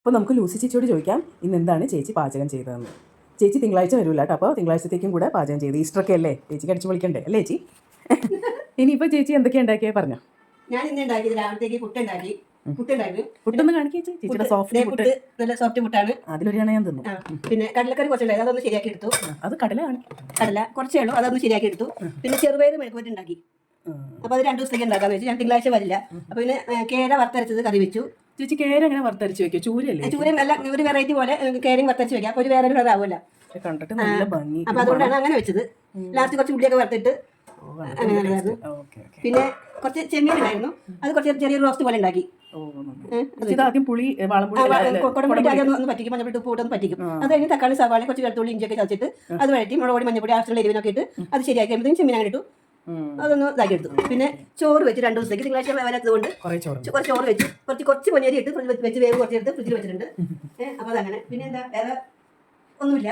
അപ്പോൾ നമുക്ക് ലൂസി ചേച്ചിയോട് ചോദിക്കാം ഇന്ന് എന്താണ് ചേച്ചി പാചകം ചെയ്തതെന്ന്. ചേച്ചി തിങ്കളാഴ്ച വരില്ല കേട്ടോ, അപ്പോൾ തിങ്കളാഴ്ചത്തേക്കും കൂടെ പാചകം ചെയ്ത് ഈസ്റ്ററൊക്കെ അല്ലേ, ചേച്ചിക്ക് അടിച്ചു പൊളിക്കണ്ടേ അല്ലേ ചേച്ചി? ഇനിയിപ്പോൾ ചേച്ചി എന്തൊക്കെയാണ് ഉണ്ടാക്കിയത് പറഞ്ഞോ. ഞാൻ ഇന്ന് ഉണ്ടാക്കിയത് രാവിലത്തേക്ക് പുട്ടുണ്ടാക്കി. പുട്ടൊന്ന് കാണിക്കേ ചേച്ചിയുടെ സോഫ്റ്റ് പുട്ട്. നല്ല സോഫ്റ്റ് പുട്ടാണ്. അതിലൊരെണ്ണം ഞാൻ തിന്നു. പിന്നെ കടലക്കറി കുറച്ചുണ്ടായി, അതൊന്ന് ശരിയാക്കി എടുത്തു. അത് കടല കുറച്ചേ ഉള്ളൂ, അതൊന്ന് ശരിയാക്കി എടുത്തു. പിന്നെ ചെറുപയർ മെഴുക്കുവരട്ടി ഉണ്ടാക്കി. അപ്പോൾ അത് 2 ദിവസത്തേക്ക് ഉണ്ടാക്കാന്ന് വെച്ചു. ഞാൻ തിങ്കളാഴ്ച വരില്ല. അപ്പോൾ പിന്നെ കേര വറുത്തരച്ചത് കറി വെച്ചു. ചേച്ചി കേര എങ്ങനെ വറുത്തരച്ച് വെക്കും? ചൂരല്ലേ? ചൂര നല്ല ഒരു വെറൈറ്റി പോലെ കേരയും വറുത്തരച്ച് വെക്കാം. അപ്പോൾ ഒരു വേറെ കളർ ആവുമല്ലോ, കണ്ടിട്ട് നല്ല ഭംഗി. അപ്പോൾ അതുകൊണ്ടാണ് അങ്ങനെ വെച്ചത്. ലാസ്റ്റ് കുറച്ച് ഉള്ളിയൊക്കെ വറുത്തിട്ട് അങ്ങനെ. പിന്നെ കുറച്ച് ചെമ്മീൻ ഉണ്ടായിരുന്നു, അത് കുറച്ച് ചെറിയൊരു റോസ്റ്റ് പോലെ ഉണ്ടാക്കി. ഒന്ന് പറ്റിക്കും, മഞ്ഞപ്പൊടി ഉപ്പ് ഒന്ന് പറ്റിക്കും. അത് കഴിഞ്ഞ് തക്കാളി സവാള കുറച്ച് വെളുത്തുള്ളി ഇഞ്ചിയൊക്കെ ചതച്ചിട്ട് അത് വഴറ്റി മുളക് മഞ്ഞപ്പൊടി ആവശ്യമുള്ള എരിവിനൊക്കെ ഇട്ട് അത് ശരിയാക്കി കഴിയുമ്പോഴത്തേക്കും ചെമ്മീൻ അങ്ങനെ ഇട്ടു. അതൊന്ന് ഇതാക്കി എടുത്തു. പിന്നെ ചോറ് വെച്ച് 2 ദിവസത്തേക്ക് തിങ്കളാഴ്ച വരാത്തത് കൊണ്ട് കുറച്ച് ചോറ് വെച്ച് കുറച്ച് പൊന്നേരി ഇട്ട് വെച്ച് വേവ് കുറച്ചെടുത്ത് ഫ്രിഡ്ജിൽ വെച്ചിട്ടുണ്ട്. അപ്പോൾ അതങ്ങനെ. പിന്നെ എന്താ വേറെ ഒന്നുമില്ല,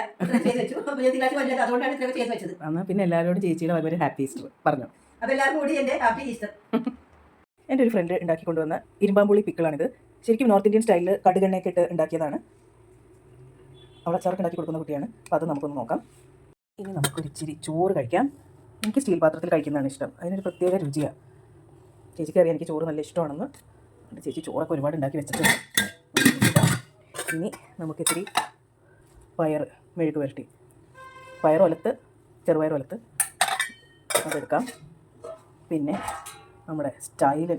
ചെയ്ത് വെച്ചു. അപ്പോൾ തിങ്കളാഴ്ച വരില്ല, അതുകൊണ്ടാണ് ഇത്രയൊക്കെ ചെയ്ത് വെച്ചത്. പിന്നെ എല്ലാവരോടും ചേച്ചിയുടെ ഒരു ഹാപ്പി ഈസ്റ്റർ പറഞ്ഞു. അപ്പോൾ എല്ലാവർക്കും കൂടി എൻ്റെ ഹാപ്പി ഈസ്റ്റർ. എൻ്റെ ഒരു ഫ്രണ്ട് ഉണ്ടാക്കി കൊണ്ടുവന്ന ഇരുമ്പാമ്പുളി പിക്കിളാണിത്. ശരിക്കും നോർത്ത് ഇന്ത്യൻ സ്റ്റൈലിൽ കടുകെണ്ണയൊക്കെ ഇട്ട് ഉണ്ടാക്കിയതാണ്. അവിടെ അച്ചാറൊക്കെ ഉണ്ടാക്കി കൊടുക്കുന്ന കുട്ടിയാണ്. അപ്പോൾ അത് നമുക്കൊന്ന് നോക്കാം. ഇനി നമുക്കൊരു ഇച്ചിരി ചോറ് കഴിക്കാം. എനിക്ക് സ്റ്റീൽ പാത്രത്തിൽ കഴിക്കുന്നതാണ് ഇഷ്ടം, അതിനൊരു പ്രത്യേക രുചിയാണ്. ചേച്ചിക്ക് അറിയാം എനിക്ക് ചോറ് നല്ല ഇഷ്ടമാണെന്ന്. ചേച്ചി ചോറൊക്കെ ഒരുപാട് ഉണ്ടാക്കി വെച്ചിട്ടുണ്ട്. ഇനി നമുക്കിത്തിരി മെഴുക്ക് പുരട്ടി, പയറൊലത്ത്, ചെറുപയർ ഒലത്ത് അതെടുക്കാം. പിന്നെ നമ്മുടെ സ്റ്റൈല്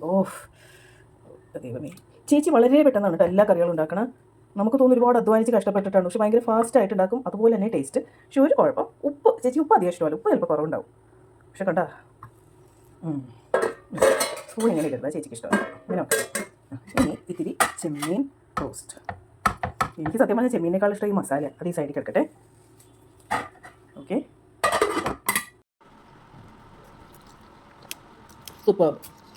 ദൈവമേ, ചേച്ചി വളരെ പെട്ടെന്നാണ് കേട്ടോ എല്ലാ കറികളും ഉണ്ടാക്കണം. നമുക്ക് തോന്നുന്നു ഒരുപാട് അധ്വാനിച്ച് കഷ്ടപ്പെട്ടിട്ടാണ്, പക്ഷേ ഭയങ്കര ഫാസ്റ്റായിട്ട് ഉണ്ടാക്കും. അതുപോലെ തന്നെ ടേസ്റ്റ്. പക്ഷേ ഒരു കുഴപ്പം, ചേച്ചി ഉപ്പ് അധികം ഇഷ്ടമല്ല, ഉപ്പ് ചിലപ്പോൾ കുറവുണ്ടാവും. പക്ഷെ കണ്ടാ സ്പൂൺ ഇങ്ങനെ ഇടുന്നത് ചേച്ചിക്ക് ഇഷ്ടമാണ്. ഇങ്ങനെ ഇനി ഇത്തിരി ചെമ്മീൻ റോസ്റ്റ്. എനിക്ക് സത്യം പറഞ്ഞാൽ ചെമ്മീനേക്കാൾ ഇഷ്ടം ഈ മസാല. അത് ഈ സൈഡിൽ കിടക്കട്ടെ. Okay, super.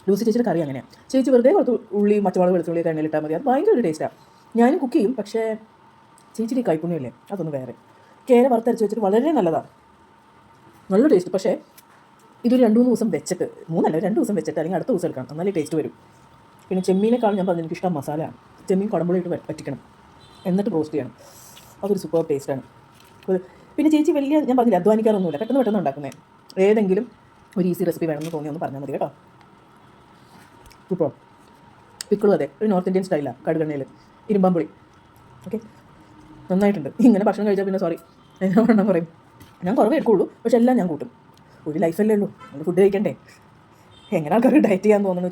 ലൂസി ചേച്ചിയുടെ കറി അങ്ങനെയാണ്. ചേച്ചി വെറുതെ കുറച്ച് ഉള്ളി പച്ചമുളക് വെളുത്തുള്ളി എണ്ണയിലിട്ടാൽ മതി, അത് ഭയങ്കര ഒരു ടേസ്റ്റാണ്. ഞാനും കുക്ക് ചെയ്യും, പക്ഷേ ചേച്ചിയുടെ കൈപ്പുണ്യമില്ലേ അതൊന്ന് വേറെ. കേര വറുത്തരച്ച് വെച്ചിട്ട് വളരെ നല്ലതാണ്, നല്ല ടേസ്റ്റ്. പക്ഷേ ഇതൊരു 2-3 ദിവസം വെച്ചിട്ട്, 2 ദിവസം വെച്ചിട്ട് അല്ലെങ്കിൽ അടുത്ത ദിവസം എടുക്കണം, എന്നാലേ ടേസ്റ്റ് വരും. പിന്നെ ചെമ്മീനേക്കാളും ഞാൻ പറഞ്ഞത് എനിക്കിഷ്ടം മസാലയാണ്. ചെമ്മീൻ കുടമ്പുളിയിട്ട് പറ്റിക്കണം, എന്നിട്ട് റോസ്റ്റ് ചെയ്യണം. അതൊരു സൂപ്പർ ടേസ്റ്റാണ്. പിന്നെ ചേച്ചി വലിയ ഞാൻ പറഞ്ഞില്ല അധ്വാനിക്കാറൊന്നുമില്ല, പെട്ടെന്ന് ഉണ്ടാക്കുന്നത്. ഏതെങ്കിലും ഒരു ഈസി റെസിപ്പി വേണമെന്ന് തോന്നി ഒന്ന് പറഞ്ഞാൽ മതി കേട്ടോ. സൂപ്പർ. പിക്കിളും അതെ, ഒരു നോർത്ത് ഇന്ത്യൻ സ്റ്റൈലാണ്, കടുകെണ്ണയിൽ ഇരുമ്പാമ്പുളി. ഓക്കെ, നന്നായിട്ടുണ്ട്. ഇങ്ങനെ ഭക്ഷണം കഴിച്ചാൽ പിന്നെ സോറി ഞാൻ വേണം പറയും, ഞാൻ കുറവേ എടുക്കുള്ളൂ, പക്ഷെ എല്ലാം ഞാൻ കൂട്ടും. ഒരു ലൈഫല്ലേ ഉള്ളൂ, നമ്മൾ ഫുഡ് കഴിക്കണ്ടേ. എങ്ങനെ ആൾക്കാർക്ക് ഡയറ്റ് ചെയ്യാൻ തോന്നുന്നു.